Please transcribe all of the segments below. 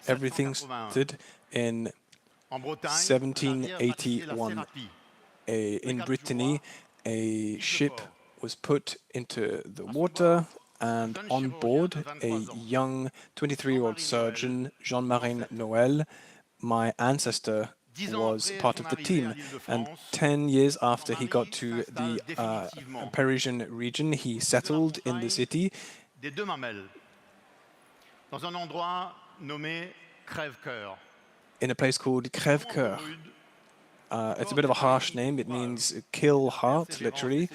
Everything started in 1781. In Brittany, a ship was put into the water, and on board, a young 23-year-old surgeon, Jean-Marie Noël, my ancestor, was part of the team. And 10 years after he got to the Parisian region, he settled in the city in a place called Crèvecoeur. It's a bit of a harsh name. It means kill heart, literally.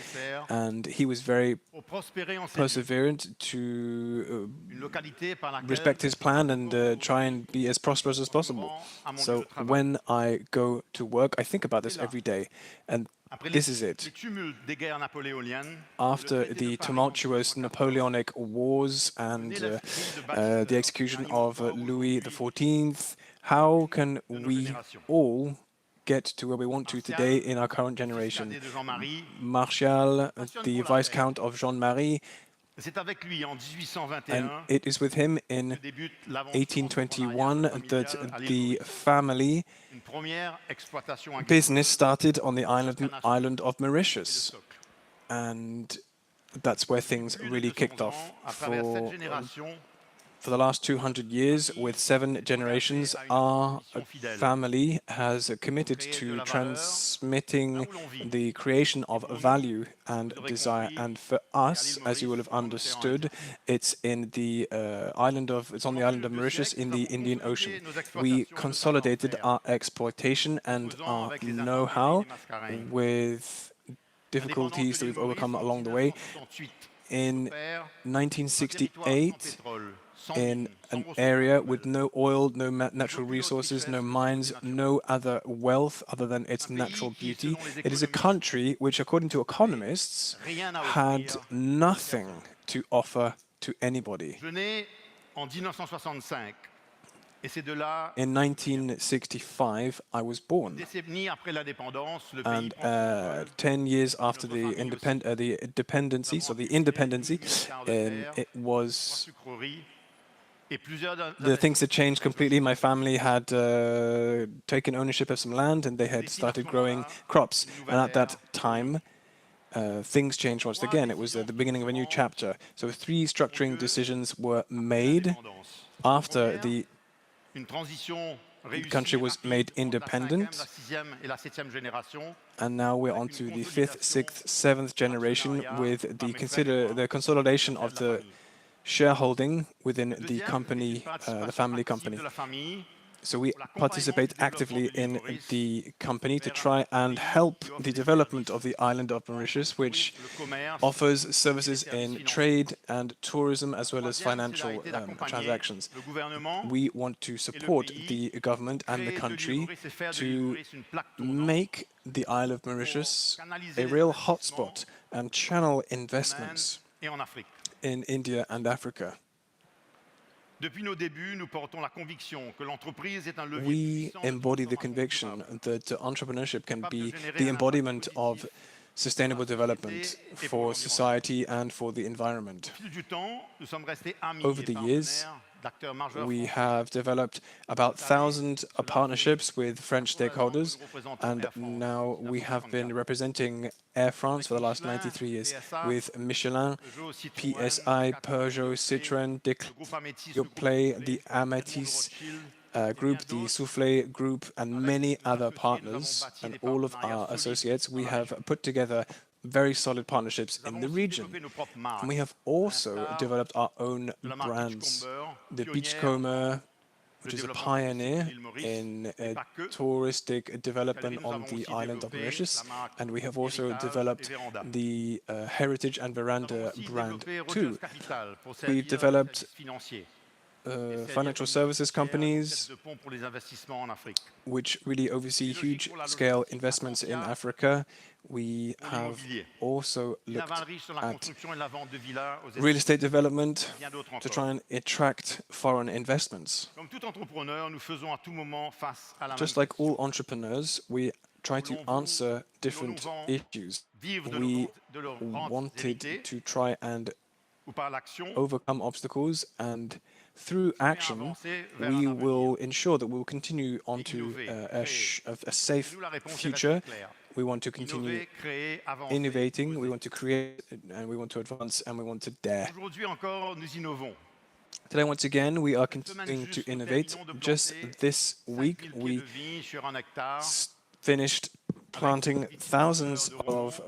And he was very perseverant to respect his plan and try and be as prosperous as possible. So when I go to work, I think about this every day. And this is it. After the tumultuous Napoleonic Wars and the execution of Louis XIV, how can we all get to where we want to today in our current generation? Martial, the Viscount of Jean-Marie, and it is with him in 1821 that the family business started on the island of Mauritius. And that's where things really kicked off. For the last 200 years, with 7 generations, our family has committed to transmitting the creation of value and desire. And for us, as you will have understood, it's on the island of Mauritius in the Indian Ocean. We consolidated our exploitation and our know-how with difficulties that we've overcome along the way. In 1968, in an area with no oil, no natural resources, no mines, no other wealth other than its natural beauty. It is a country which, according to economists, had nothing to offer to anybody. In 1965, I was born, and 10 years after the independency, it was the things had changed completely. My family had taken ownership of some land, and they had started growing crops. And at that time, things changed once again. It was the beginning of a new chapter. So 3 structuring decisions were made after the country was made independent, and now we're on to the 5th, 6th, 7th generation with the consolidation of the shareholding within the company, the family company. So we participate actively in the company to try and help the development of the island of Mauritius, which offers services in trade and tourism as well as financial transactions. We want to support the government and the country to make the Isle of Mauritius a real hotspot and channel investments in India and Africa. We embody the conviction that entrepreneurship can be the embodiment of sustainable development for society and for the environment. Over the years, we have developed about 1,000 partnerships with French stakeholders, and now we have been representing Air France for the last 93 years with Michelin, PSI, Peugeot, Citroën, Play, the Amétis Group, the Soufflé Group, and many other partners, and all of our associates. We have put together very solid partnerships in the region. And we have also developed our own brands. The Beachcomber, which is a pioneer in touristic development on the island of Mauritius. And we have also developed the Heritage and Veranda brand too. We've developed financial services companies which really oversee huge-scale investments in Africa. We have also looked at real estate development to try and attract foreign investments. Just like all entrepreneurs, we try to answer different issues. We wanted to try and overcome obstacles, and through action, we will ensure that we will continue onto a safe future. We want to continue innovating, we want to create, and we want to advance, and we want to dare. Today, once again, we are continuing to innovate. Just this week, we finished planting thousands of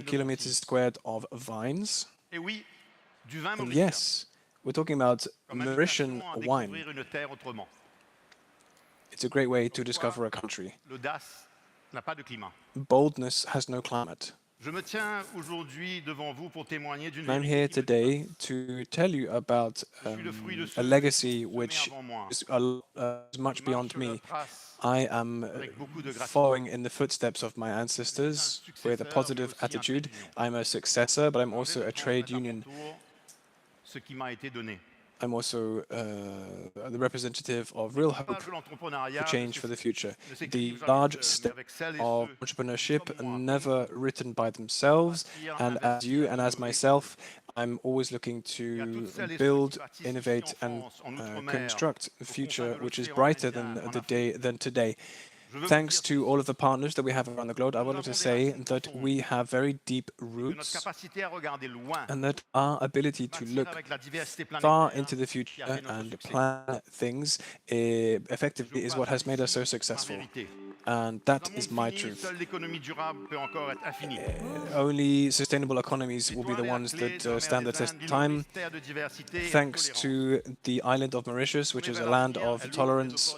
kilometers squared of vines. And yes, we're talking about Mauritian wine. It's a great way to discover a country. Boldness has no climate. I'm here today to tell you about a legacy which is much beyond me. I am following in the footsteps of my ancestors with a positive attitude. I'm a successor, but I'm also a trade union. I'm also the representative of real hope for change for the future. The large step of entrepreneurship are never written by themselves, and as you and as myself, I'm always looking to build, innovate, and construct a future which is brighter than today. Thanks to all of the partners that we have around the globe, I wanted to say that we have very deep roots and that our ability to look far into the future and plan things effectively is what has made us so successful. And that is my truth. Only sustainable economies will be the ones that stand the test of time. Thanks to the island of Mauritius, which is a land of tolerance,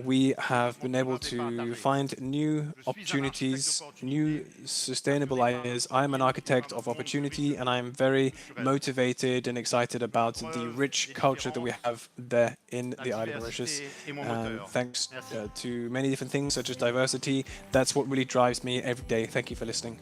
we have been able to find new opportunities, new sustainable ideas. I'm an architect of opportunity, and I'm very motivated and excited about the rich culture that we have there in the island of Mauritius. And thanks to many different things, such as diversity, that's what really drives me every day. Thank you for listening.